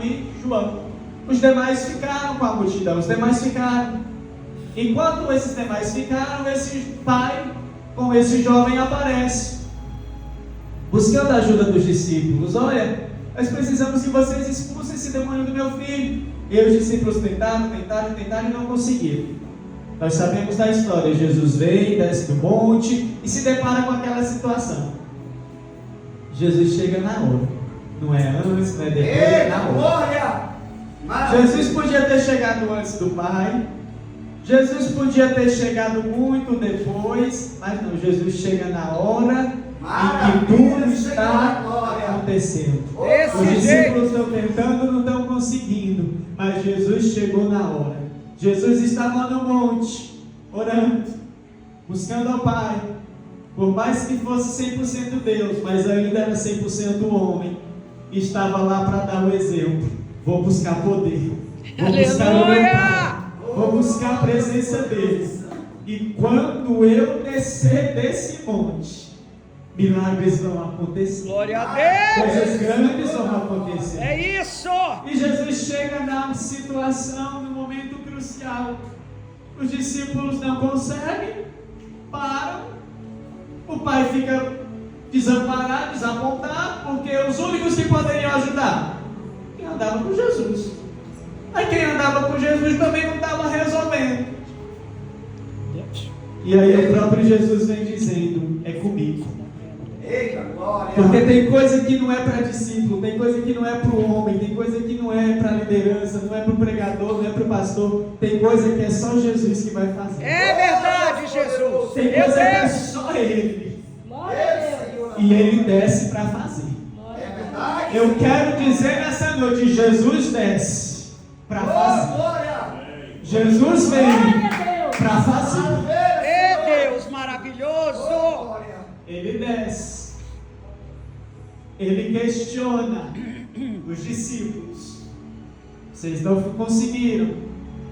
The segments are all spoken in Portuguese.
e João. Os demais ficaram com a multidão, os demais ficaram. Enquanto esses demais ficaram, esse pai com esse jovem aparece, buscando a ajuda dos discípulos. Olha, nós precisamos que vocês expulsem esse demônio do meu filho. E os discípulos tentaram e não conseguiram. Nós sabemos da história. Jesus vem, desce do monte e se depara com aquela situação. Jesus chega na hora. Não é antes, não é depois, é na hora. Jesus podia ter chegado antes do Pai. Jesus podia ter chegado muito depois, mas não, Jesus chega na hora em que tudo está acontecendo. Os discípulos estão tentando, não estão conseguindo, mas Jesus chegou na hora. Jesus estava no monte, orando, buscando ao Pai. Por mais que fosse 100% Deus, mas ainda era 100% homem, estava lá para dar o exemplo. Vou buscar poder, vou buscar o meu Pai, vou buscar a presença dele. E quando eu descer desse monte, milagres vão acontecer. Glória a Deus! Coisas grandes vão acontecer. É isso! E Jesus chega na situação, no momento crucial. Os discípulos não conseguem, param. O pai fica desamparado, desapontado, porque os únicos que poderiam ajudar, quem andava com Jesus. Aí quem andava com Jesus também não estava resolvendo. E aí o próprio Jesus vem dizendo, é comigo. Porque tem coisa que não é para discípulo, tem coisa que não é para o homem, tem coisa que não é para a liderança, não é para o pregador, não é para o pastor, tem coisa que é só Jesus que vai fazer. É verdade, Jesus. Tem coisa que é só Ele. E Ele desce para fazer. Eu quero dizer nessa noite, Jesus desce para fazer. Jesus vem para fazer. É Deus maravilhoso. Ele desce. Ele questiona os discípulos. Vocês não conseguiram.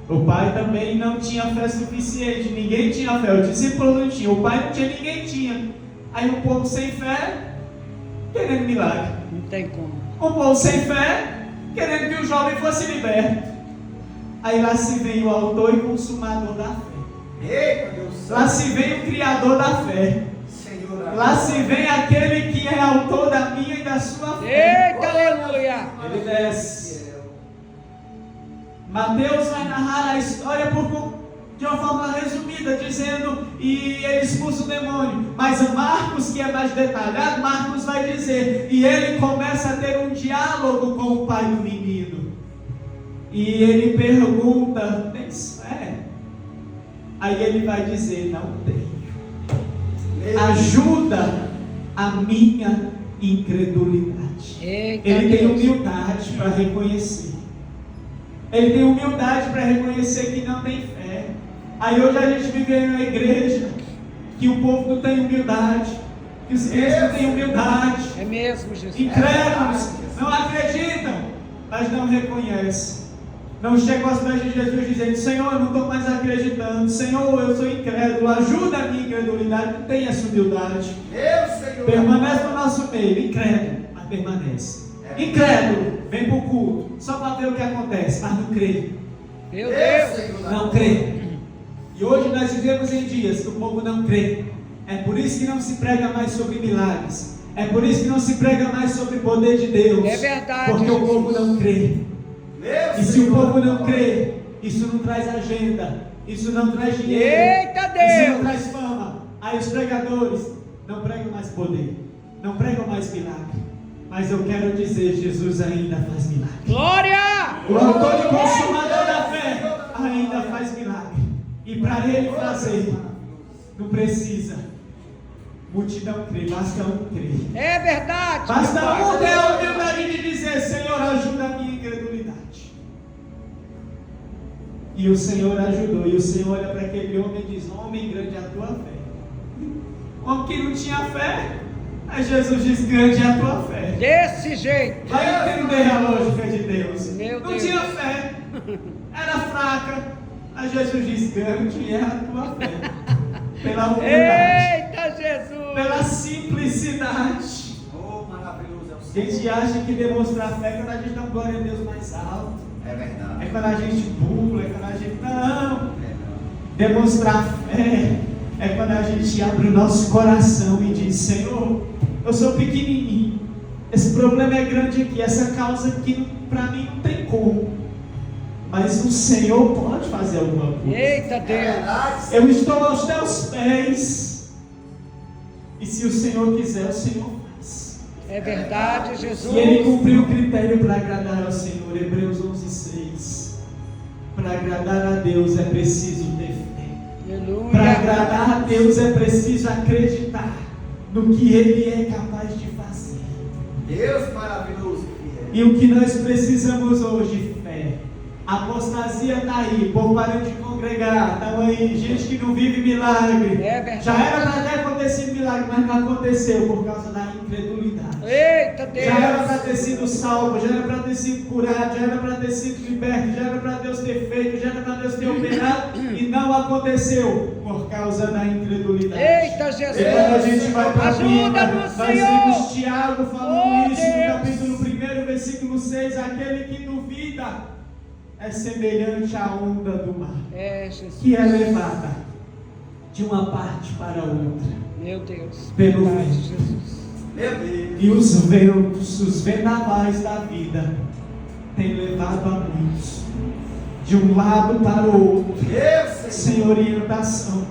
O pai também não tinha fé suficiente. Ninguém tinha fé. O discípulo não tinha. O pai não tinha, ninguém tinha. Aí um povo sem fé, querendo milagre. Não tem como. Um povo sem fé, querendo que o jovem fosse liberto. Aí lá se vem o autor e consumador da fé. Lá se vem o criador da fé. Lá se vem aquele que é autor da minha e da sua fé. Eita, aleluia! Ele desce. Mateus vai narrar a história de uma forma resumida, dizendo, e ele expulsa o demônio. Mas Marcos, que é mais detalhado, Marcos vai dizer, e ele começa a ter um diálogo com o pai do menino. E ele pergunta, tem fé? Aí ele vai dizer, não tem. Ajuda a minha incredulidade. Ele tem humildade para reconhecer. Ele tem humildade para reconhecer que não tem fé. Aí hoje a gente vive em uma igreja que o povo não tem humildade, que os crentes não têm humildade. É mesmo, Jesus. Incrédulos, não acreditam, mas não reconhecem. Não chegam aos pés de Jesus dizendo, Senhor, eu não estou mais acreditando, Senhor, eu sou incrédulo, ajuda a minha incredulidade. Não tem essa humildade. Permanece no nosso meio, incrédulo, mas permanece. Incrédulo, vem para o culto, só para ver o que acontece, mas não crê. Meu Deus! Não crê. E hoje nós vivemos em dias que o povo não crê. É por isso que não se prega mais sobre milagres. É por isso que não se prega mais sobre o poder de Deus. É verdade. Porque o povo não crê. E se o povo não crê, isso não traz agenda, isso não traz dinheiro, Eita Deus! Isso não traz fama. Aí os pregadores não pregam mais poder, não pregam mais milagre. Mas eu quero dizer, Jesus ainda faz milagre. Glória! O autor e consumador da fé ainda faz milagre. E para ele fazer, não precisa multidão crer, basta um crer. É verdade! Basta um ter a humildade de dizer, Senhor, ajuda a minha incredulidade. E o Senhor ajudou. E o Senhor olha para aquele homem e diz, homem, grande é a tua fé. Homem que não tinha fé, aí Jesus diz, grande é a tua fé. Desse jeito! Vai entender a lógica de Deus. Meu não Deus. Tinha fé, era fraca. Aí Jesus diz, grande é a tua fé. Pela humildade. Eita, Jesus! Pela simplicidade. A gente acha que demonstrar fé é quando a gente dá glória a Deus mais alto. É verdade. É quando a gente pula, é quando a gente... Não! Demonstrar fé é quando a gente abre o nosso coração e diz: Senhor, eu sou pequenininho, esse problema é grande aqui, essa causa aqui para mim não tem como, mas o Senhor pode fazer alguma coisa. Eita Deus. Eu estou aos teus pés, e se o Senhor quiser, o Senhor faz. É verdade, Jesus. E ele cumpriu o critério para agradar ao Senhor. Hebreus 11:6. Para agradar a Deus é preciso ter fé. Aleluia. Para agradar a Deus é preciso acreditar no que Ele é capaz de fazer. Deus maravilhoso que é. E o que nós precisamos hoje? Fé. A apostasia está aí, o povo parando de congregar, estão aí, gente que não vive milagre. É verdade. Já era para ter acontecido milagre, mas não aconteceu por causa da incredulidade. Eita Deus. Já era para ter sido salvo, já era para ter sido curado, já era para ter sido liberto, já era para Deus ter feito, já era para Deus ter operado, e não aconteceu por causa da incredulidade. Eita Jesus. E quando a gente vai para a Bíblia, Ajuda-nos, nós Senhor. vimos Tiago falando Oh, isso no Deus. capítulo 1, versículo 6, aquele que duvida é semelhante à onda do mar, É Jesus. que é levada de uma parte para outra Meu Deus. pelo Verdade, vento. Jesus. Meu Deus. E os ventos, os vendavais da vida têm levado a muitos de um lado para o outro, Deus, sem orientação,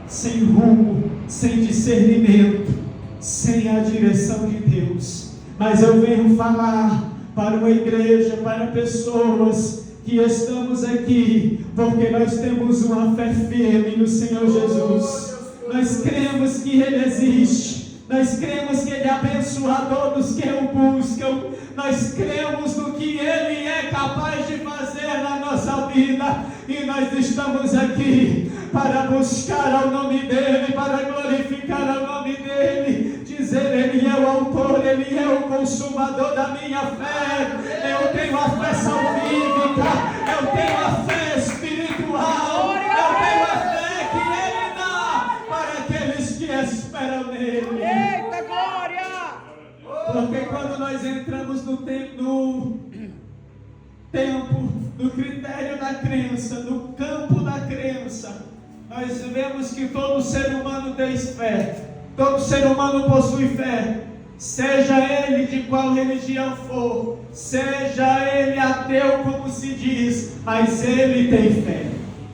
sem rumo, sem discernimento, sem a direção de Deus. Mas eu venho falar para uma igreja, para pessoas que estamos aqui, porque nós temos uma fé firme no Senhor Jesus. Nós cremos que Ele existe, nós cremos que Ele abençoa a todos que o buscam, nós cremos no que Ele é capaz de fazer na nossa vida, e nós estamos aqui para buscar ao nome dEle, para glorificar ao nome dEle, dizer: Ele é o autor, Ele é o consumador da minha fé. Eu tenho a fé salvífica, eu tenho a fé espiritual, eu tenho a fé que Ele dá para aqueles que esperam nele. Eita glória. Porque quando nós entramos no tempo, no critério da crença, no campo da crença, nós vemos que todo ser humano tem fé, todo ser humano possui fé, seja ele de qual religião for, seja ele ateu como se diz, mas ele tem fé,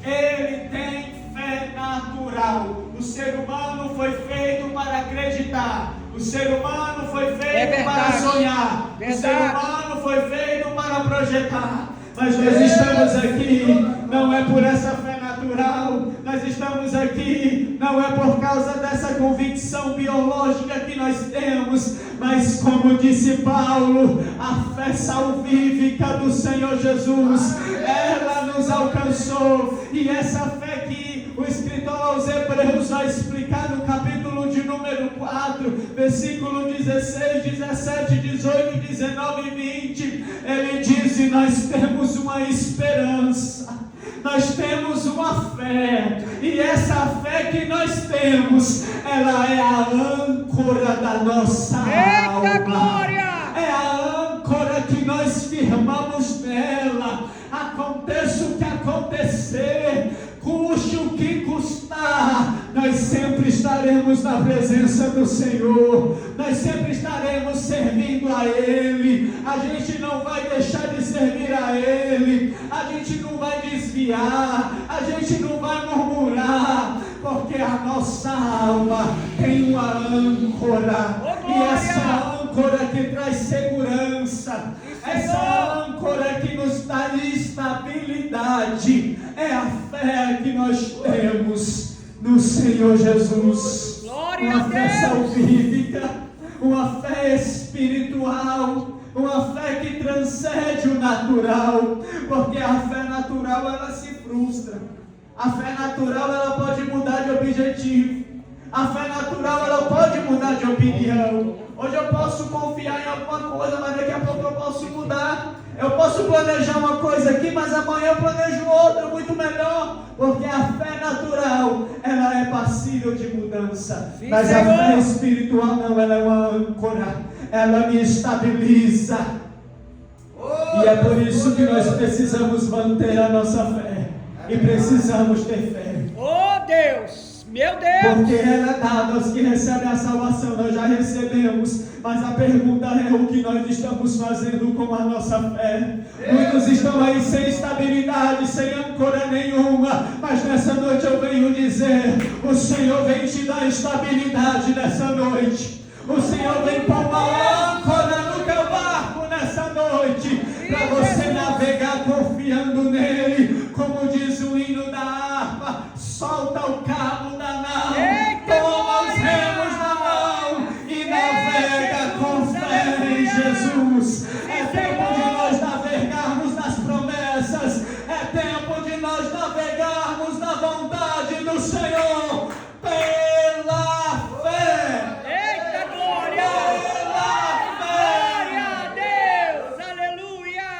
ele tem fé natural. O ser humano foi feito para acreditar, o ser humano foi feito para sonhar, o ser humano foi feito para projetar. Mas nós estamos aqui, não é por essa fé natural, nós estamos aqui, não é por causa dessa convicção biológica que nós temos, mas como disse Paulo, a fé salvífica do Senhor Jesus, ela nos alcançou, e essa fé que o escritor aos Hebreus vai explicar no capítulo de número 4, versículo 16, 17, 18, 19 e 20, ele diz: e nós temos uma esperança, nós temos uma fé, e essa fé que nós temos, ela é a âncora da nossa alma. Glória! É a âncora que nós firmamos nela, aconteça o que acontecer, custe o que custar, nós sempre estaremos na presença do Senhor, nós sempre estaremos servindo a Ele, a gente não vai deixar de servir a Ele, a gente não vai desviar, a gente não vai murmurar, porque a nossa alma tem uma âncora, e essa âncora que traz segurança, essa âncora que nos dá estabilidade, é a fé que nós temos no Senhor Jesus. Glória Uma a fé Deus. salvífica, uma fé espiritual, uma fé que transcende o natural, porque a fé natural ela se frustra, a fé natural ela pode mudar de objetivo, a fé natural ela pode mudar de opinião. Hoje eu posso confiar em alguma coisa, mas daqui a pouco eu posso mudar. Eu posso planejar uma coisa aqui, mas amanhã eu planejo outra muito melhor, porque a fé natural ela é passível de mudança. Sim, mas Senhor. a fé espiritual não, ela é uma âncora, ela me estabiliza. E é por isso que nós precisamos manter a nossa fé. E precisamos ter fé. Oh Deus, meu Deus. Porque ela é dada aos que recebem a salvação. Nós já recebemos. Mas a pergunta é o que nós estamos fazendo com a nossa fé. Muitos estão aí sem estabilidade, sem âncora nenhuma. Mas nessa noite eu venho dizer: o Senhor vem te dar estabilidade nessa noite. O Senhor vem pôr uma âncora no teu barco nessa noite, para você navegar confiando nele. Como diz o hino da harpa: solta o cabo da nau, toma os remos na mão e navega com fé em Jesus. É tempo de nós navegarmos nas promessas, é tempo de nós navegarmos na vontade do Senhor pela fé. Eita glória! Glória a Deus! Aleluia!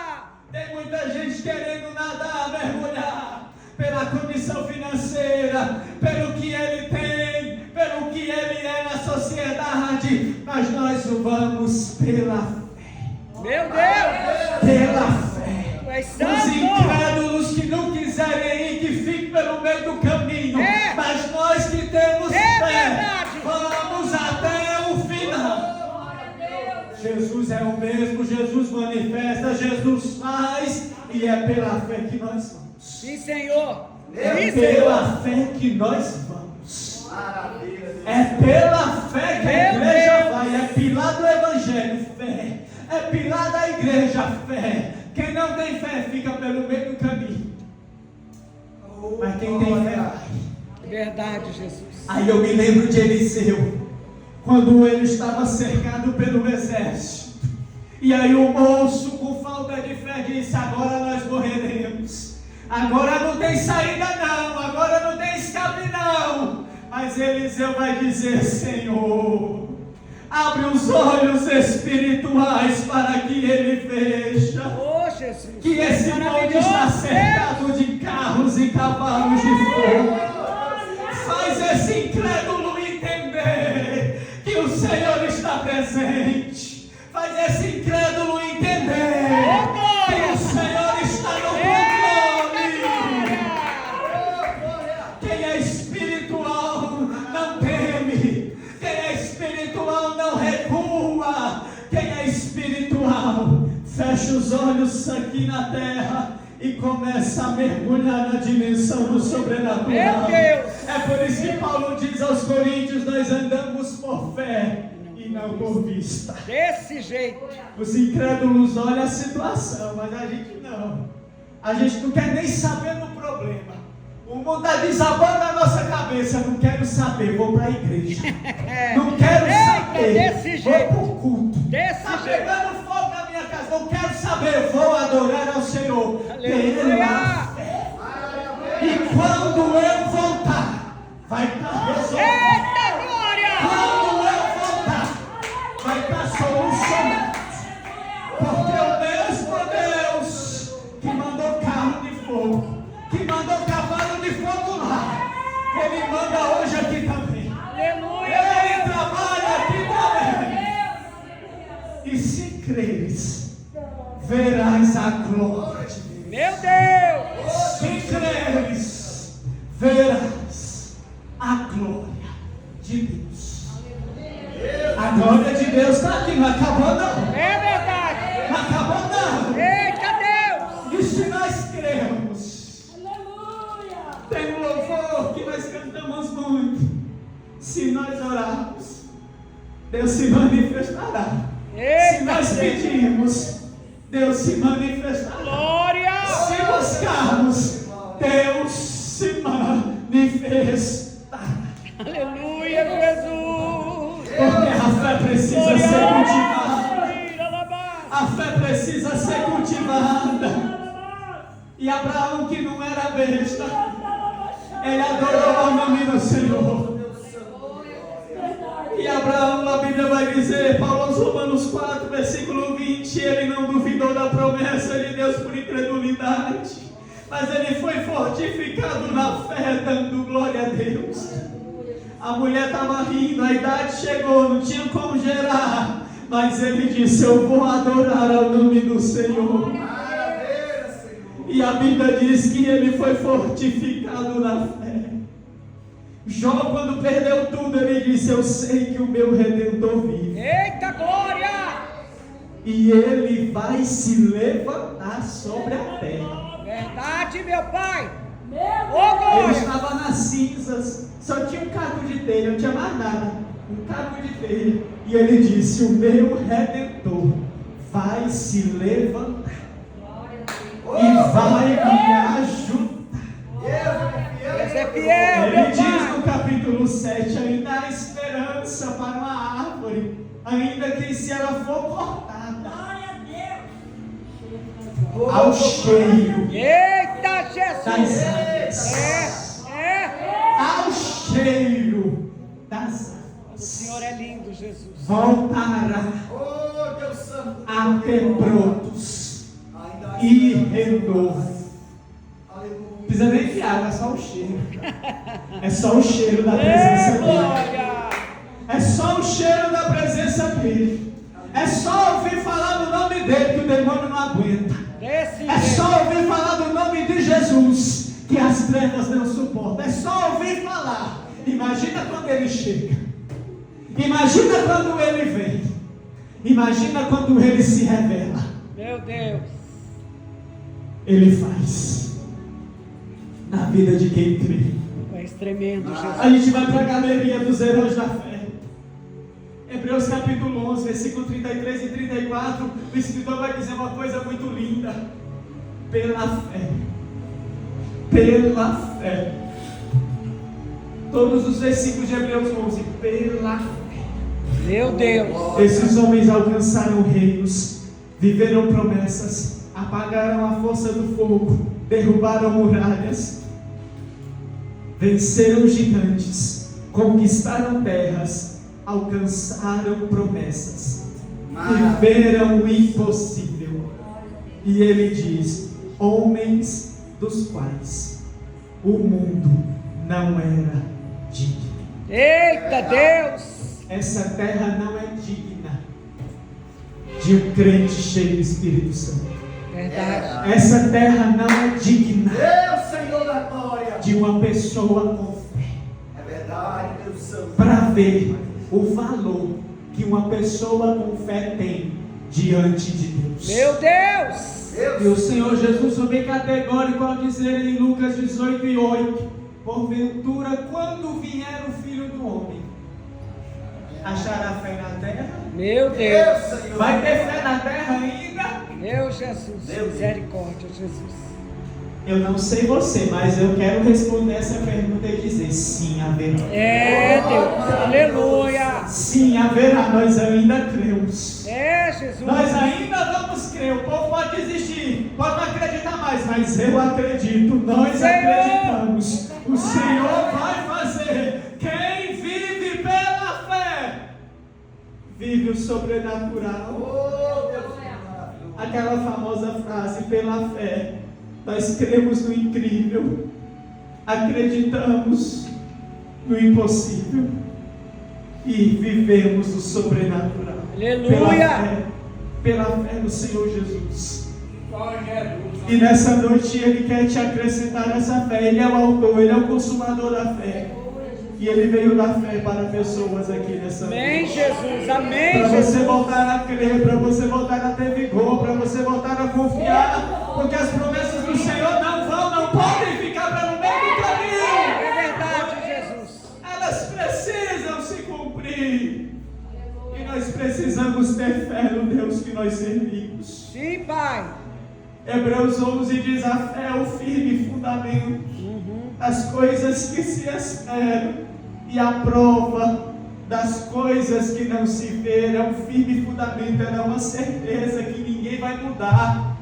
Tem muita gente querendo nadar, mergulhar pela condição financeira, pelo que ele tem, pelo que ele é na sociedade, mas nós o vamos pela fé. Meu Deus! Pela fé. Tu és Os santo! incrédulos que não quiserem ir, que fiquem pelo meio do caminho, É. mas nós que temos É fé, verdade. vamos até o final. Jesus é o mesmo, Jesus manifesta, Jesus faz, e é pela fé que nós vamos. Sim, Senhor! É Sim, Senhor! pela fé que nós vamos. Maravilha. É pela fé que a Meu igreja Deus. vai. É pilar do evangelho, fé. É pilar da igreja, fé. Quem não tem fé fica pelo meio do caminho. Mas quem tem fé vai. Verdade, Jesus. Aí eu me lembro de Eliseu, quando ele estava cercado pelo exército. E aí o moço, com falta de fé, disse: agora nós morreremos. Agora não tem saída não, agora não tem escape não. Mas Eliseu vai dizer: Senhor, abre os olhos espirituais para que ele veja Oh, Jesus! que esse monte Maravilhoso. está cercado de carros e cavalos de fogo. Faz esse incrédulo entender que o Senhor está presente. Faz esse incrédulo entender que o Senhor está no controle. Quem é espiritual não teme. Quem é espiritual não recua. Quem é espiritual fecha os olhos aqui na terra e começa a mergulhar na dimensão do sobrenatural. Meu Deus! É por isso que Paulo diz aos Coríntios: nós andamos por fé e não por vista. Desse jeito! Os incrédulos olham a situação, mas a gente não. A gente não quer nem saber do problema. O mundo está desabando na nossa cabeça. Não quero saber, vou para a igreja. Não quero saber, desse vou jeito. para o culto. Desse Está jeito! pegando fogo na minha casa. Não quero saber, vou adorar ao Senhor pela Aleluia! fé. E quando eu voltar, vai estar resolvido. Eita glória! Quando eu voltar, vai estar solucionado. Porque o mesmo Deus que mandou carro de fogo, que mandou cavalo de fogo lá, Ele manda hoje aqui também. Aleluia! Ele trabalha aqui também. E se creres, verás a glória de Deus. Meu Deus! Se creres, verás a glória de Deus. A glória de Deus está aqui, não acabou não. É verdade! Não acabou não. Eita Deus! E se nós cremos, tem um louvor que nós cantamos muito. Se nós orarmos, Deus se manifestará. Se Eita nós Deus! pedirmos, Deus se manifestará. Glória! Se buscarmos, Deus se manifestará. Aleluia, Jesus! Porque a fé precisa Glória! ser cultivada. Alabá! A fé precisa ser cultivada. E Abraão, que não era besta, ele adorou ao nome do Senhor. E Abraão, a Bíblia vai dizer, Paulo aos Romanos 4, versículo 20, ele não duvidou da promessa de Deus por incredulidade, mas ele foi fortificado na fé, dando glória a Deus. A mulher estava rindo, a idade chegou, não tinha como gerar, Mas ele disse: eu vou adorar ao nome do Senhor. Maravilha, Senhor. E a Bíblia diz que ele foi fortificado na fé. Jó, quando perdeu tudo, ele disse: eu sei que o meu Redentor vive. Eita glória! E ele vai se levantar sobre a terra. Verdade, meu pai. Ô Ele glória! estava nas cinzas, só tinha um caco de telha, não tinha mais nada. Um caco de telha. E ele disse: o meu Redentor vai se levantar e vai me ajudar. Deus é fiel, Ele meu diz pai. no capítulo 7: ainda há esperança para uma árvore, ainda que se ela for cortada. Ao cheiro Eita das Jesus! águas. É. Ao cheiro das O águas. Senhor é lindo, Jesus. Voltará Oh, Deus Santo. a ter brotos Ainda e renovo. Aleluia. Não precisa nem de água, é só o cheiro. É só o cheiro da presença dele. Glória! É só o cheiro da presença dele. É só ouvir falar do nome dele que o demônio não aguenta. Desse É jeito. só ouvir falar do nome de Jesus que as trevas não suportam. É só ouvir falar. Imagina quando ele chega. Imagina quando ele vem. Imagina quando ele se revela. Meu Deus. Ele faz na vida de quem crê. És tremendo, Jesus. A gente vai para a galeria dos heróis da fé. Hebreus capítulo 11, versículo 33 e 34. O escritor vai dizer uma coisa muito linda. Pela fé. Pela fé. Todos os versículos de Hebreus 11. Pela fé. Meu Deus. Esses homens alcançaram reinos, viveram promessas, apagaram a força do fogo, derrubaram muralhas, venceram gigantes, conquistaram terras, alcançaram promessas, viveram o impossível. E ele diz: homens dos quais o mundo não era digno. Eita Deus. Essa terra não é digna de um crente cheio do Espírito Santo. Verdade. Essa terra não é digna Deus, Senhor da glória. de uma pessoa com fé. É verdade, Deus Santo. Para ver o valor que uma pessoa com fé tem diante de Deus. Meu Deus. E o Senhor Jesus foi bem categórico ao dizer em Lucas 18:8: porventura, quando vier o Filho do Homem, achará fé na terra? Meu Deus. Deus, Senhor. Vai ter fé na terra ainda? Meu Jesus. Misericórdia, Jesus. Eu não sei você, mas eu quero responder essa pergunta e dizer: sim, haverá. É Deus. Aleluia. Sim, haverá. Nós ainda cremos. É Jesus. Nós ainda vamos crer. O povo pode desistir, pode não acreditar mais, mas eu acredito. Nós Senhor. acreditamos. O Senhor vai fazer. Quem vive pela fé vive o sobrenatural. Oh, Deus. Aquela famosa frase: pela fé nós cremos no incrível, acreditamos no impossível e vivemos o sobrenatural. Aleluia. Pela fé no Senhor Jesus. E nessa noite Ele quer te acrescentar essa fé. Ele é o autor, Ele é o consumador da fé. E Ele veio dar fé para pessoas aqui nessa Amém, noite. Jesus. Amém, Para você Jesus. voltar a crer, para você voltar a ter vigor, para você voltar a confiar, porque as promessas do Senhor não podem ficar para no meio do caminho. É verdade, Jesus. Elas precisam se cumprir. E nós precisamos ter fé no Deus que nós servimos. Sim, Pai. Hebreus 11 diz: a fé é o firme fundamento das coisas que se esperam e a prova das coisas que não se vê. É um firme fundamento, é uma certeza que ninguém vai mudar.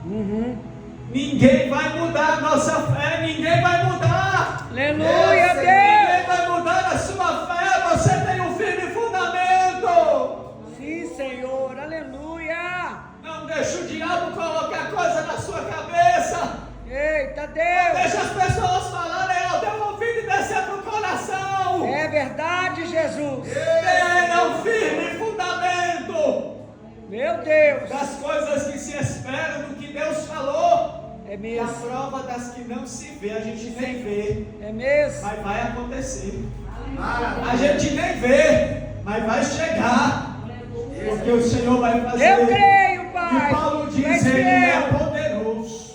Ninguém vai mudar a nossa fé, ninguém vai mudar. Aleluia, Deus. Ninguém vai mudar a sua fé, você tem um firme fundamento. Sim, Senhor. Aleluia. Não deixe o diabo colocar coisa na sua cabeça. Eita, Deus. Deixa as pessoas falarem ao teu ouvido e descer para o coração. É verdade, Jesus. Tenha um firme fundamento. Meu Deus. das coisas que se esperam, do que Deus falou. É E a mesmo. prova das que não se vê, a gente nem vê, É mesmo. mas vai acontecer. Maravilha. A gente nem vê, mas vai chegar. Porque o Senhor vai fazer. Eu creio, E Pai. Paulo Tu diz, és ele é fiel. poderoso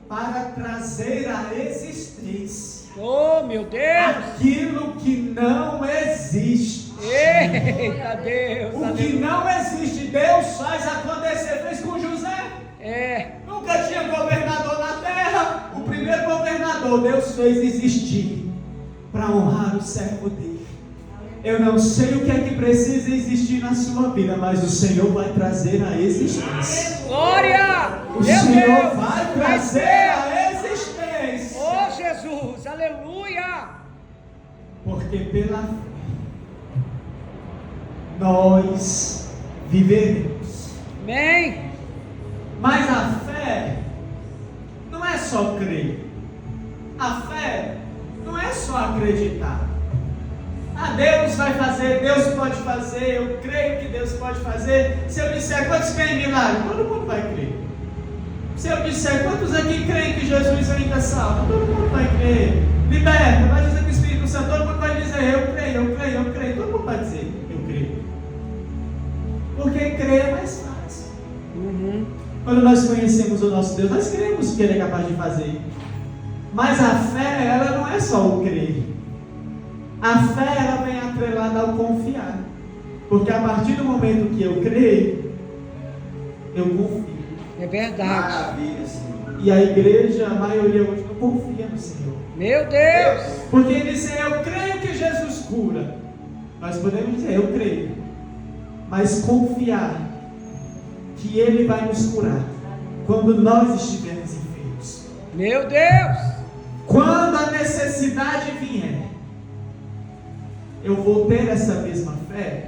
para trazer à existência Oh, meu Deus. aquilo que não existe. Eita Deus. O que não existe, Deus faz acontecer. Fez com José. É. Nunca tinha governador na terra. O primeiro governador Deus fez existir para honrar o servo dele. Eu não sei o que é que precisa existir na sua vida, mas o Senhor vai trazer a existência. Glória. O Meu Senhor Deus. vai trazer a existência. Oh, Jesus. Aleluia. Porque pela fé nós viveremos. Amém. Mas a fé não é só crer. A fé não é só acreditar. Ah, Deus vai fazer, Deus pode fazer, eu creio que Deus pode fazer. Se eu disser quantos creem em milagre, todo mundo vai crer. Se eu disser quantos aqui creem que Jesus ainda salva, todo mundo vai crer. Liberta, vai dizer que o Espírito Santo, todo mundo vai dizer eu creio, eu creio, eu creio. Todo mundo vai dizer eu creio. Porque crer é mais fácil. Quando nós conhecemos o nosso Deus, nós cremos que Ele é capaz de fazer. Mas a fé, ela não é só o crer. A fé, ela vem atrelada ao confiar. Porque a partir do momento que eu creio, eu confio. É verdade. Maravilha, Senhor. E a igreja, a maioria hoje não confia no Senhor. Meu Deus. Porque dizem, eu creio que Jesus cura. Nós podemos dizer, eu creio. Mas confiar que Ele vai nos curar quando nós estivermos enfermos. Meu Deus. Quando a necessidade vier, eu vou ter essa mesma fé,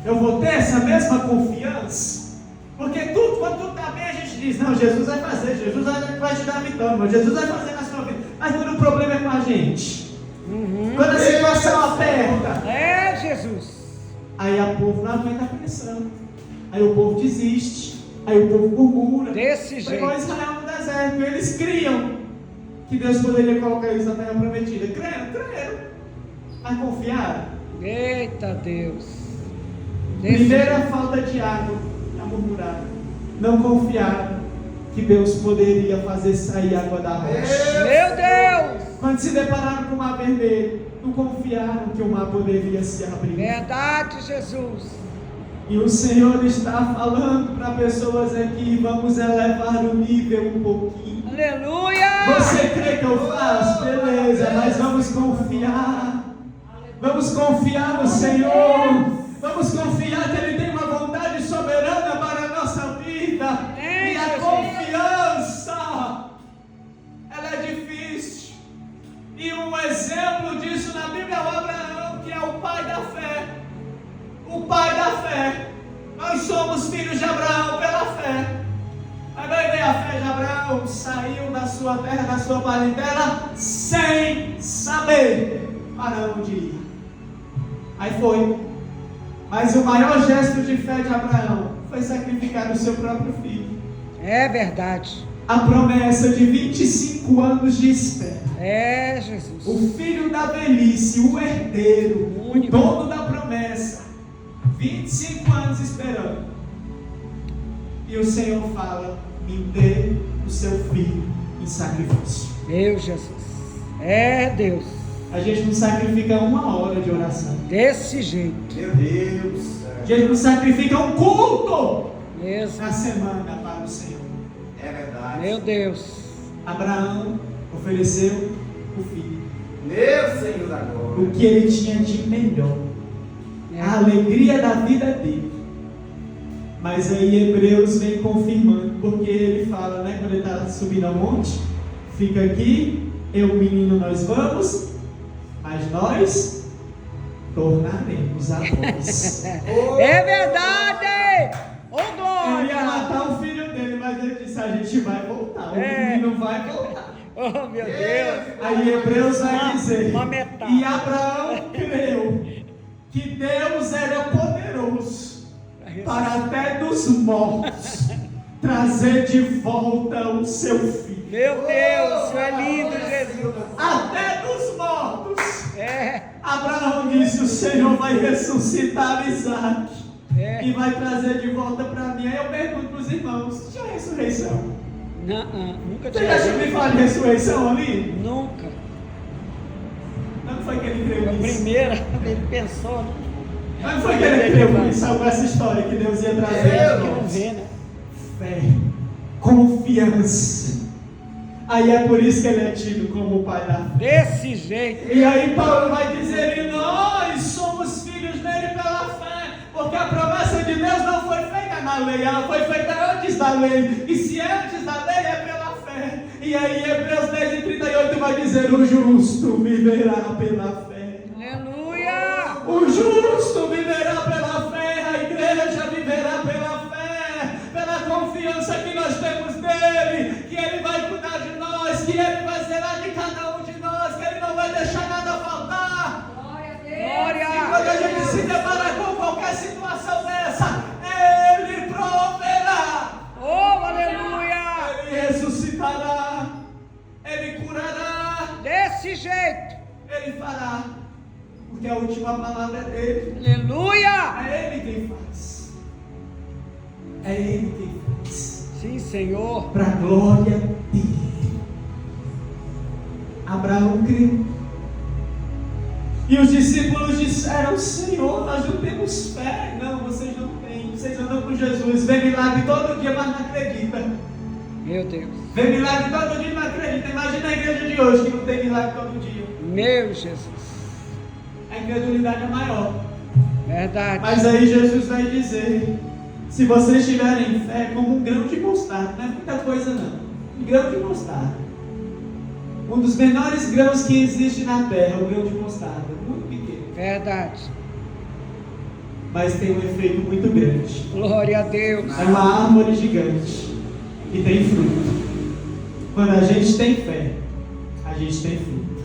eu vou ter essa mesma confiança, porque tudo, quando tudo está bem, a gente diz, não, Jesus vai fazer, Jesus vai te dar vitória, Jesus vai fazer na sua vida, mas quando o problema é com a gente, quando a situação aperta, É, Jesus. aí o povo não aguenta a pressão, aí o povo desiste, aí o povo murmura. Desse Foi igual jeito. Israel no deserto, eles criam que Deus poderia colocar eles na terra prometida, creram, mas confiaram. Eita Deus. Desse Primeira jeito. falta de água, a murmurar. Não confiaram que Deus poderia fazer sair água da rocha. Meu Deus. Quando se depararam com o mar vermelho, não confiaram que o mar poderia se abrir. Verdade, Jesus. E o Senhor está falando para pessoas aqui, vamos elevar o nível um pouquinho. Aleluia. Você crê que eu faço? Beleza, mas vamos confiar. Vamos confiar no Senhor. Vamos confiar que Ele tem uma vontade soberana para a nossa vida. Amém, E a Jesus. confiança, ela é difícil. E um exemplo disso na Bíblia é o Abraão, que é o pai da fé. O pai da fé. Nós somos filhos de Abraão pela fé. Aí vai ver a fé de Abraão, saiu da sua terra, da sua parentela, sem saber para onde ia. Aí foi. Mas o maior gesto de fé de Abraão foi sacrificar o seu próprio filho. É verdade. A promessa de 25 anos de espera. É, Jesus. O filho da velhice, o herdeiro, O o único. dono da promessa. 25 anos esperando. E o Senhor fala, me dê o seu filho em sacrifício. Meu Jesus. É, Deus. A gente não sacrifica uma hora de oração. Desse jeito. Meu Deus. A gente não sacrifica um culto Mesmo. na semana para o Senhor. É verdade. Meu Deus. Abraão ofereceu o filho. Meu Senhor da glória. O que ele tinha de melhor. A alegria da vida dele. Mas aí Hebreus vem confirmando, porque ele fala, né, quando ele está subindo ao monte, fica aqui, eu, menino, nós vamos, mas nós tornaremos a vós. É verdade. Ô, Ele ia glória. matar o filho dele, mas ele disse, a gente vai voltar, o É. menino vai voltar. Oh, meu Deus. Aí Hebreus vai dizer, Uma metade. e Abraão creu que Deus era poderoso para até dos mortos trazer de volta o seu filho. Meu Deus, isso é lindo, Jesus. Até dos mortos. É, Abraão disse: o Senhor vai ressuscitar Isaac é. e vai trazer de volta para mim. Aí eu pergunto para os irmãos: tinha ressurreição? Nunca Você tinha já ouviu falar de ressurreição ali? Nunca. Não foi que ele creu A nisso. primeira, ele pensou, né? Não foi que ele creu nisso, salvou essa história que Deus ia trazer. É, que não vê, né? Fé, confiança. Aí é por isso que ele é tido como o pai da fé. Desse jeito. E aí Paulo vai dizer: e nós somos filhos dele pela fé, porque a promessa de Deus não foi feita na lei, ela foi feita antes da lei. E se é antes da lei, é pela fé. E aí Hebreus 10:38 vai dizer: o justo viverá pela fé. Aleluia! O justo viverá pela fé, a igreja viverá pela fé, pela confiança que nós temos nele, que ele vai cuidar de nós, que ele vai zelar de cada um de nós, que ele não vai deixar nada faltar. Glória! E quando a gente se depara com qualquer situação dessa, ele proverá, Oh, aleluia! ele ressuscitará, ele curará, Desse jeito. ele fará, porque a última palavra é dele. Aleluia! É ele quem faz. É ele quem faz. Sim, Senhor. Para a glória dele. Abraão creu. E os discípulos disseram: Senhor, nós não temos fé. Não, vocês não têm. Vocês andam com Jesus. Vê milagre todo dia, mas não acredita. Meu Deus. Vê milagre todo dia, mas não acredita. Imagina a igreja de hoje que não tem milagre todo dia. Meu Jesus. A incredulidade é maior. Verdade. Mas aí Jesus vai dizer: se vocês tiverem fé como um grão de mostarda, não é muita coisa não, um grão de mostarda, um dos menores grãos que existe na terra, o grão de mostarda, muito pequeno, Verdade. mas tem um efeito muito grande. Glória a Deus. É uma árvore gigante e tem fruto. Quando a gente tem fé, a gente tem fruto,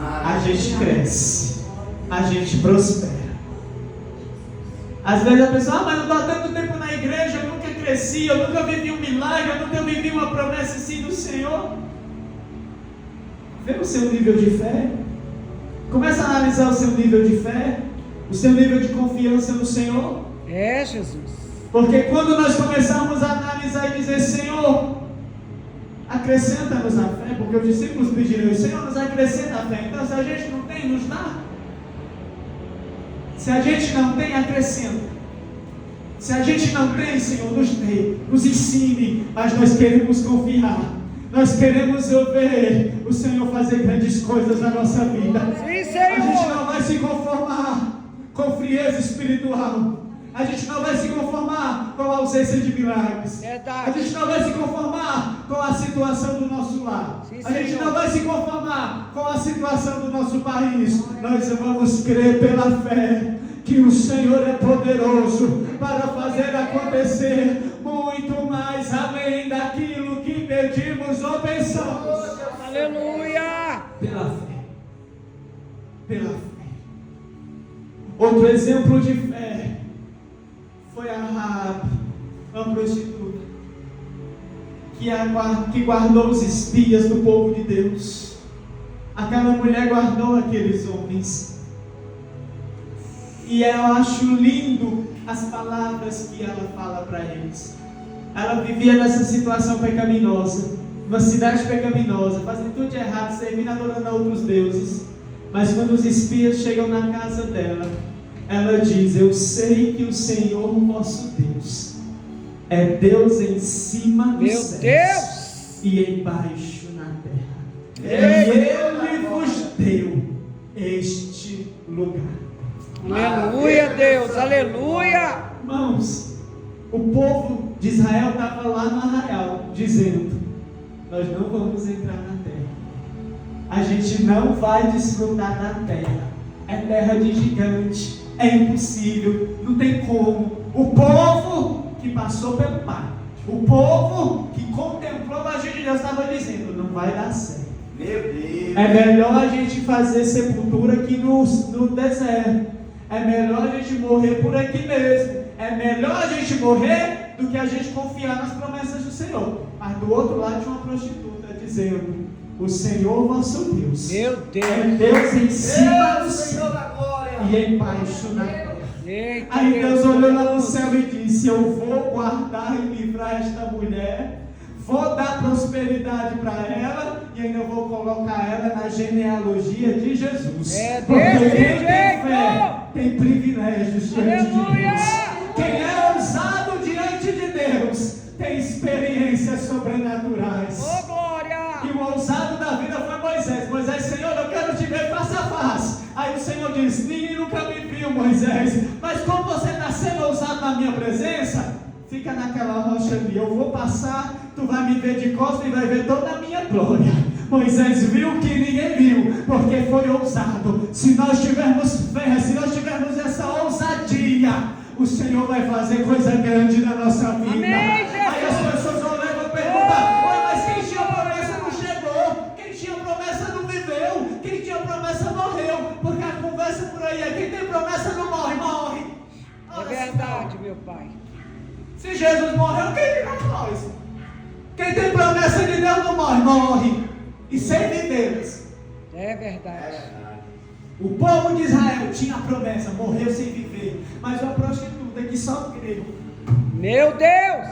a gente cresce, a gente prospera. Às vezes a pessoa: mas eu estou há tanto tempo na igreja, eu nunca cresci, eu nunca vivi um milagre, eu nunca vivi uma promessa assim do Senhor. Vê o seu nível de fé. Começa a analisar o seu nível de fé, o seu nível de confiança no Senhor. É, Jesus. Porque quando nós começarmos a analisar e dizer: Senhor, acrescenta-nos na fé, porque os discípulos pediram: Senhor, nos acrescenta a fé. Então, se a gente não tem, nos dá. Se a gente não tem, acrescenta. Se a gente não tem, Senhor, nos dê, nos ensine. Mas nós queremos confiar. Nós queremos ver o Senhor fazer grandes coisas na nossa vida. Sim, A gente Senhor. não vai se conformar com frieza espiritual. A gente não vai se conformar com a ausência de milagres. Verdade. A gente não vai se conformar com a situação do nosso lar. Sim, A gente Senhor. não vai se conformar com a situação do nosso país. Nós vamos crer pela fé que o Senhor é poderoso para fazer acontecer muito mais além daquilo que pedimos ou pensamos. Aleluia. Pela fé. Pela fé. Outro exemplo de fé foi a Raabe, uma prostituta, que guardou os espias do povo de Deus. Aquela mulher guardou aqueles homens. E eu acho lindo as palavras que ela fala para eles. Ela vivia nessa situação pecaminosa, uma cidade pecaminosa, fazendo tudo de errado, servindo, adorando a outros deuses. Mas quando os espias chegam na casa dela, ela diz: eu sei que o Senhor vosso Deus é Deus em cima dos Meu céus Deus. e embaixo na terra. E Ele vos deu este lugar. Aleluia, Deus. Aleluia. Irmãos, o povo de Israel estava lá no arraial, dizendo: nós não vamos entrar na terra. A gente não vai desfrutar da terra. É terra de gigante. É impossível. Não tem como. O povo que passou pelo mar, o povo que contemplou a gente já estava dizendo: não vai dar certo. Meu Deus. É melhor a gente fazer sepultura aqui no deserto. É melhor a gente morrer por aqui mesmo. É melhor a gente morrer do que a gente confiar nas promessas do Senhor. Mas do outro lado tinha uma prostituta dizendo: o Senhor vosso Deus Meu é Deus. Deus em cima do Deus, céu Senhor da glória. e embaixo da terra. Eita, Aí Deus olhou lá no Deus. céu e disse: eu vou guardar e livrar esta mulher, vou dar prosperidade para ela e ainda vou colocar ela na genealogia de Jesus. É Porque desse quem tem jeito. fé tem privilégios diante de Aleluia. Deus. Quem é ousado diante de Deus tem experiências sobrenaturais. Ô, glória. E o ousado da vida foi Moisés. Moisés: Senhor, eu quero te ver face a face. Aí o Senhor diz: ninguém nunca me viu, Moisés, mas como você está sendo ousado na minha presença, fica naquela rocha ali, eu vou passar, tu vai me ver de costas e vai ver toda a minha glória. Moisés viu o que ninguém viu, porque foi ousado. Se nós tivermos fé, se nós tivermos essa ousadia, o Senhor vai fazer coisa grande na nossa vida. Amém, Jesus. Aí as pessoas vão ler e vão perguntar: ué, mas quem tinha promessa não chegou, quem tinha promessa não viveu, quem tinha promessa morreu. Porque a conversa por aí é: quem tem promessa não morre, morre. É verdade, meu pai. Se Jesus morreu, quem dirá nós? Quem tem promessa de Deus não morre, morre. E sem videiras. É verdade. O povo de Israel tinha a promessa, morreu sem viver. Mas uma prostituta que só creu Meu Deus.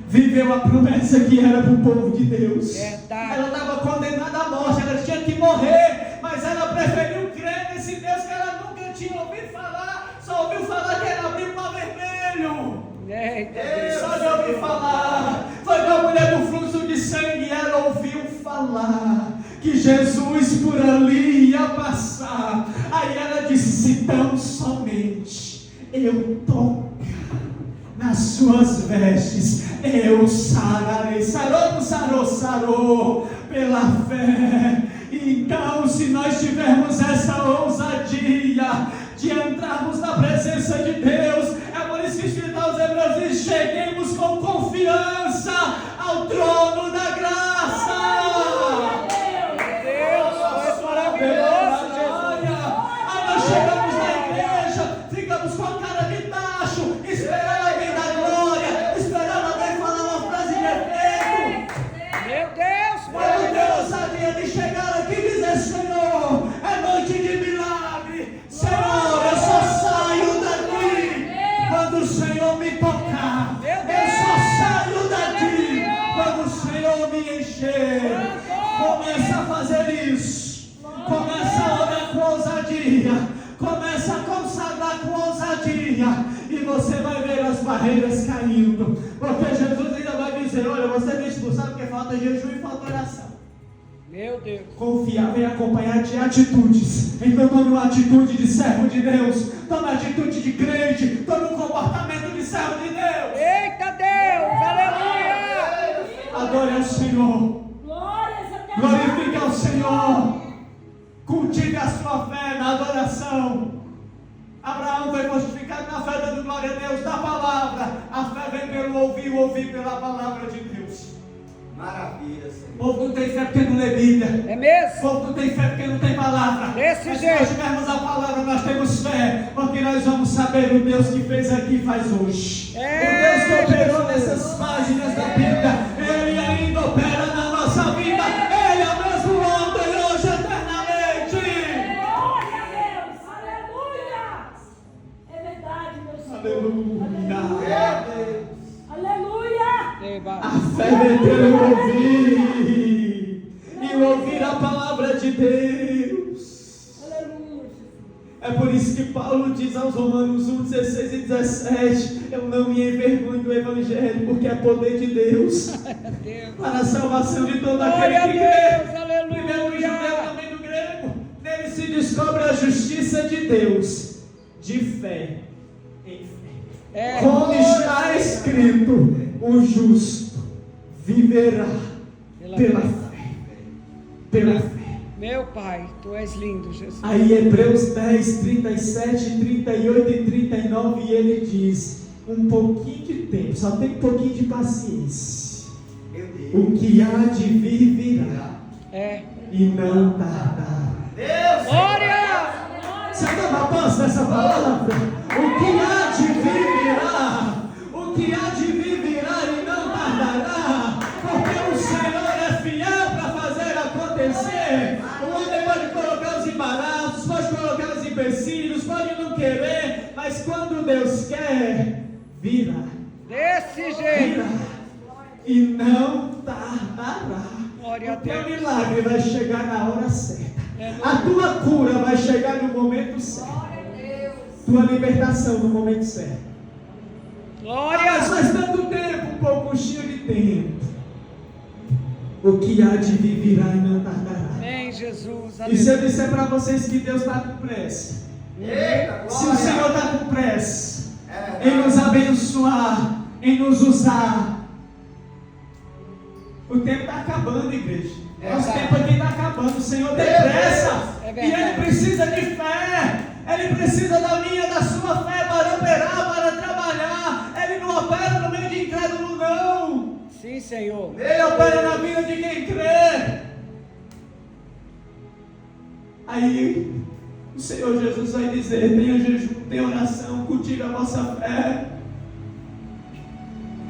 viveu a promessa que era para o povo de Deus. Verdade. Ela estava condenada à morte, ela tinha que morrer, mas ela preferiu crer nesse Deus que ela nunca tinha ouvido falar, só ouviu falar que era abrir o mar vermelho. Eita, Deus. Só de ouvir falar. Foi com a mulher do fluxo de sangue, ela ouviu falar que Jesus por ali ia passar. Aí ela disse: se tão somente eu tocar nas suas vestes, eu sararei. Sarou, não sarou, sarou pela fé. Então, se nós tivermos essa ousadia de entrarmos na presença de Deus, é por isso que o Espírito aos Hebreus diz: cheguemos com confiança ao trono da graça. Deus, foi maravilhoso, Jesus. Aí nós chegamos na igreja, ficamos com a cara de tacho, esperando alguém dar glória, esperando alguém falar uma frase de efeito. Meu Deus, Eu maravilhoso. tenho ousadia de chegar aqui e dizer: Senhor, é noite de milagre. Senhor, eu só saio daqui quando o Senhor me tocar. Eu só saio daqui quando o Senhor me encher. Começa a fazer isso. Começa a orar com ousadia. Começa a consagrar com ousadia. E você vai ver as barreiras caindo. Porque Jesus ainda vai dizer: olha, você me expulsar porque falta jejum e falta oração. Meu Deus. Confiar vem acompanhado de atitudes. Então tome uma atitude de servo de Deus. Tome uma atitude de crente. Tome um comportamento de servo de Deus. Eita, Deus. Aleluia. Adore ao Senhor. Glorifique ao Senhor. Cultive a sua fé na adoração. Abraão foi fortificado na fé, dando glória a Deus da palavra. A fé vem pelo ouvir, o ouvir pela palavra de Deus. Maravilha, Senhor. O povo não tem fé porque não lê Bíblia. É O mesmo? povo não tem fé porque não tem palavra. Desse Mas jeito. se nós tivermos a palavra, nós temos fé. Porque nós vamos saber o Deus que fez aqui e faz hoje. É, O Deus que operou Jesus. nessas páginas da Bíblia, Ele ainda opera na nossa vida. Ele é o mesmo ontem, hoje, eternamente. Glória a Deus! Aleluia! É verdade, meu Senhor. Aleluia. Aleluia! Eba. A fé vem pelo ouvir. E o ouvir a palavra de Deus. Aleluia! É por isso que Paulo diz aos Romanos 1, 16 e 17: eu não me envergonho do Evangelho, porque é poder de Deus Deus. para a salvação de todo Glória a aquele que crê. Deus. Primeiro do judeu, Aleluia. também do grego. Nele se descobre a justiça de Deus, de fé em fé. É. Como está escrito: o justo viverá pela fé. Pela fé. Meu Pai, Tu és lindo, Jesus. Aí Hebreus 10, 37, 38 e 39, e ele diz: um pouquinho de tempo, só tem um pouquinho de paciência. Meu Deus. O que há de vir virá É. e não tardará. Deus. Glória! Você toma posse dessa palavra? O que há de vir virá acontecer. O homem pode colocar os embaraços, pode colocar os empecilhos, pode não querer, mas quando Deus quer, vira. Desse jeito. Vira. E não tardará. Glória a O teu Deus. milagre vai chegar na hora certa. A tua cura vai chegar no momento certo. Tua libertação no momento certo. Glória. Mas faz tanto tempo, um pouco cheio de tempo. O que há de vir virá e não tardará. Amém, Jesus. E se eu Aleluia. disser para vocês que Deus está com pressa, Eita, se o Senhor está com pressa É em nos abençoar, em nos usar, o tempo está acabando, igreja. Nosso tempo aqui está acabando. O Senhor tem pressa. É E verdade. Ele precisa de fé. Ele precisa da minha, da sua fé para operar, para trabalhar. Ele não opera no meio de incrédulo, não. Sim, Senhor. Ele opera na vida de quem crê. Aí o Senhor Jesus vai dizer: tenha jejum, tenha oração, cultive a vossa fé.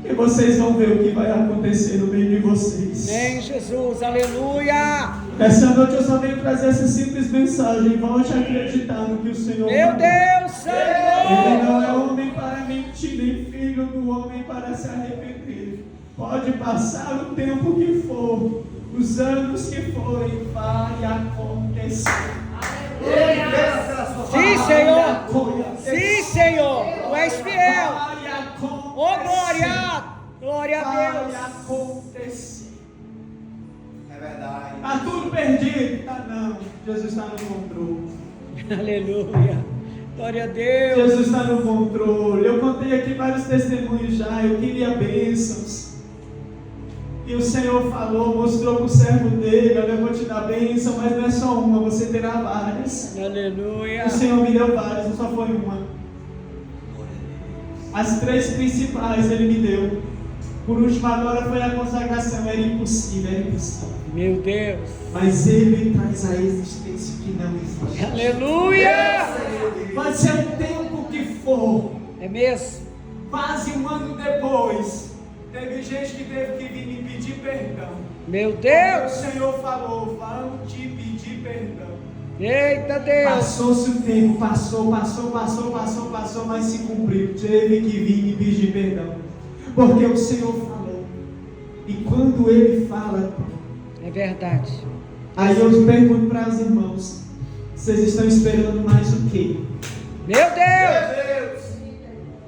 E vocês vão ver o que vai acontecer no meio de vocês. Amém, Jesus. Aleluia. Essa noite eu só venho trazer essa simples mensagem. Volte a acreditar no que o Senhor Meu falou. Deus, Ele não é Senhor. homem para mentir, nem filho do homem para se arrepender. Pode passar o tempo que for, os anos que forem, vai acontecer. Sim, Vai Senhor. acontecer. Sim, Senhor. Tu és fiel. Vai acontecer. Oh, glória. Glória a Vai Deus. acontecer. É verdade. Está tudo perdido? Tá não. Jesus está no controle. Aleluia. Glória a Deus. Jesus está no controle. Eu contei aqui vários testemunhos já. Eu queria bênçãos. E o Senhor falou, mostrou para o servo dele: olha, eu vou te dar bênção, mas não é só uma, você terá várias. Aleluia. O Senhor me deu várias, não só foi uma. As 3 principais Ele me deu. Por último agora foi a consagração. Era impossível, era impossível. Meu Deus. Mas Ele traz a existência que não existe. Aleluia. Pode ser o tempo que for, É mesmo? quase um ano depois, teve gente que teve que vir me pedir perdão. Meu O Deus. Senhor falou: vão te pedir perdão. Eita Deus. Passou-se o tempo, passou, mas se cumpriu. Teve que vir me pedir perdão. Porque o Senhor falou. E quando Ele fala, É verdade. aí eu pergunto para os irmãos: vocês estão esperando mais o quê? Meu Deus. Deus.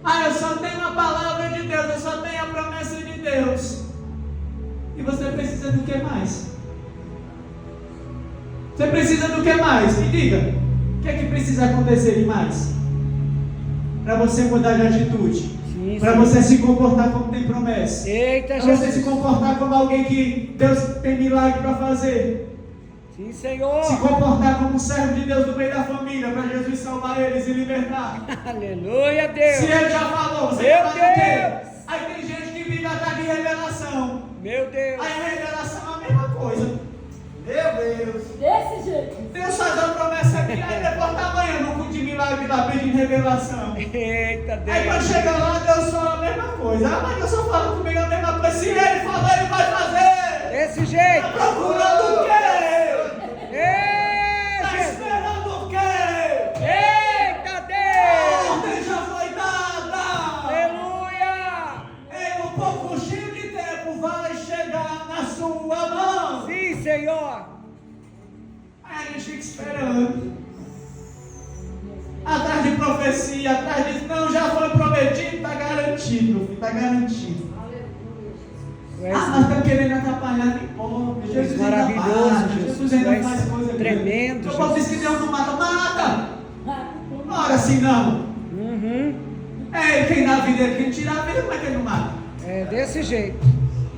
Ah, eu só tenho a palavra de Deus, eu só tenho a promessa de Deus. E você precisa do que mais? Você precisa do que mais? Me diga. O que é que precisa acontecer demais? Para você mudar de atitude. Sim, Para sim. você se comportar como tem promessa. Eita, Para você se Jesus. comportar como alguém que Deus tem milagre para fazer. Sim, Senhor. Se comportar como um servo de Deus no meio da família, para Jesus salvar eles e libertar. Aleluia, Deus. Se Ele já falou, você Meu vai fazer o quê? Deus. Aí tem gente que vive atrás de revelação. Meu Deus. Aí a revelação é a mesma coisa. Meu Deus. Desse jeito. Deus faz uma promessa aqui, aí depois tá amanhã no culto de milagre lá pedindo revelação. Eita, Aí quando Deus. chega lá, Deus fala a mesma coisa. Ah, mas Deus só fala comigo a mesma coisa. Se Ele falou, Ele vai fazer. Desse Tá jeito. procurando o quê? Ei, Tá Jesus. esperando o quê? Eita, A Deus. ordem já foi dada. Aleluia. Em um pouco cheio de tempo vai chegar na sua mão. Sim, Senhor. Aí a gente fica esperando. Atrás de profecia, atrás de. Não, já foi prometido, está garantido, filho, está garantido. Tu és Ah, nós estamos querendo atrapalhar, não importa. Jesus ainda maravilhoso, bate, Jesus. Jesus ainda Tu és faz coisa tremendo, grande. O povo diz que Jesus. Deus não mata, mata! Não ora assim não. Uhum. É Ele quem dá a vida, Ele quem tira a vida, como é que Ele não mata? É desse jeito.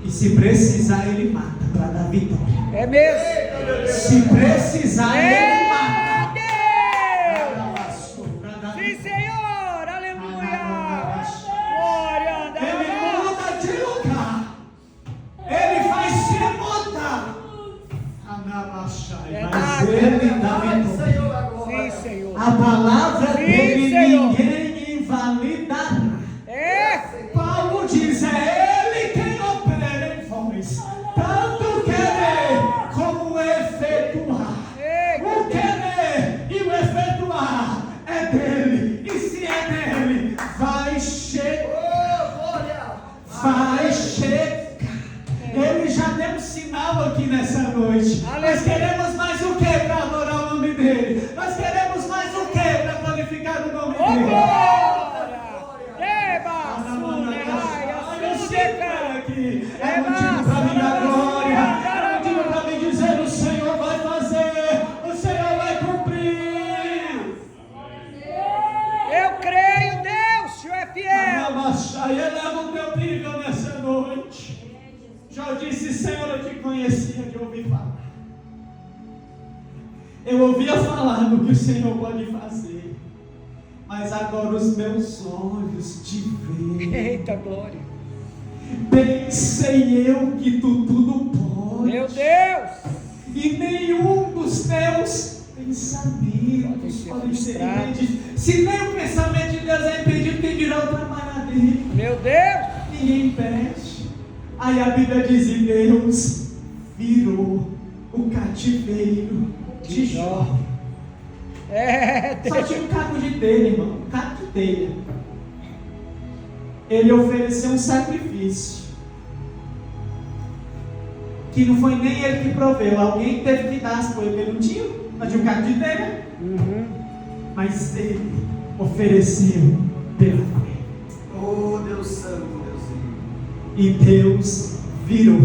E se precisar, Ele mata para dar vitória. É mesmo. Se precisar, Ele É mata. Deus. Para dar Sim, Senhor. Aleluia. Glória a Ele Deus. muda de lugar. Ele faz se mudar. Anabachai. Mas Verdade. Ele dá Ai, vitória. Senhor, agora. Sim, Senhor. A palavra Sim, dele Senhor. ninguém invalidará. É. Paulo diz: é Ele quem opera em vós, tanto querer como efetuar. aqui nessa noite. Aleluia. Nós queremos mais o que para adorar o nome dele? Nós queremos mais o que para glorificar o nome Ô dele? glória! Eba, sune, raia, suneca. Aqui. É motivo para me dar glória. É motivo para me dizer: o Senhor vai fazer, o Senhor vai cumprir. Eu creio, Deus, o Senhor é fiel. Eleva o teu nível nessa noite. Já disse: Senhor, eu te conhecia de ouvir falar. Eu ouvia falar do que o Senhor pode fazer, mas agora os meus olhos te veem. Eita glória. Bem sei eu que tu tudo pode, Meu Deus. e nenhum dos teus pensamentos podem ser frustrado. impedidos. Se nem o pensamento de Deus é impedido, quem dirá o trabalhar dele? Meu Deus. Ninguém impede. Aí a Bíblia diz: e Deus virou o cativeiro de Jó. É, Só Deus. tinha um caco de telha, irmão, um caco de telha. Ele ofereceu um sacrifício que não foi nem ele que proveu, alguém teve que dar as coisas. Ele não tinha, mas tinha um caco de telha. Mas ele ofereceu pela fé. Oh, Deus Santo, Deusinho. E Deus virou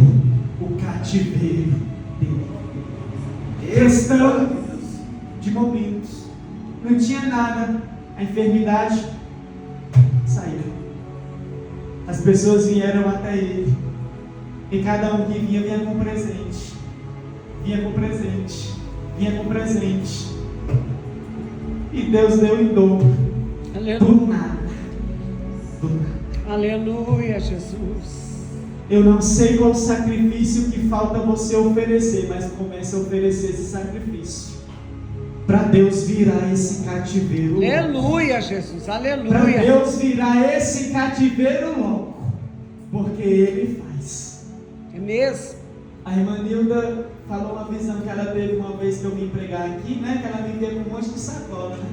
o cativeiro dele. Questão de momentos. Não tinha nada. A enfermidade saiu. As pessoas vieram até ele. E cada um que vinha, vinha com presente. Vinha com presente. Vinha com presente. E Deus deu em dobro. Do Aleluia. nada. Do nada. Aleluia, Jesus. Eu não sei qual sacrifício que falta você oferecer, mas comece a oferecer esse sacrifício. Para Deus virar esse cativeiro. Aleluia, Jesus. Para Aleluia. Deus virar esse cativeiro louco. Porque Ele faz. É mesmo. A irmã Nilda falou uma visão que ela teve uma vez que eu vim pregar aqui, né? Que ela me deu um monte de sacola, né?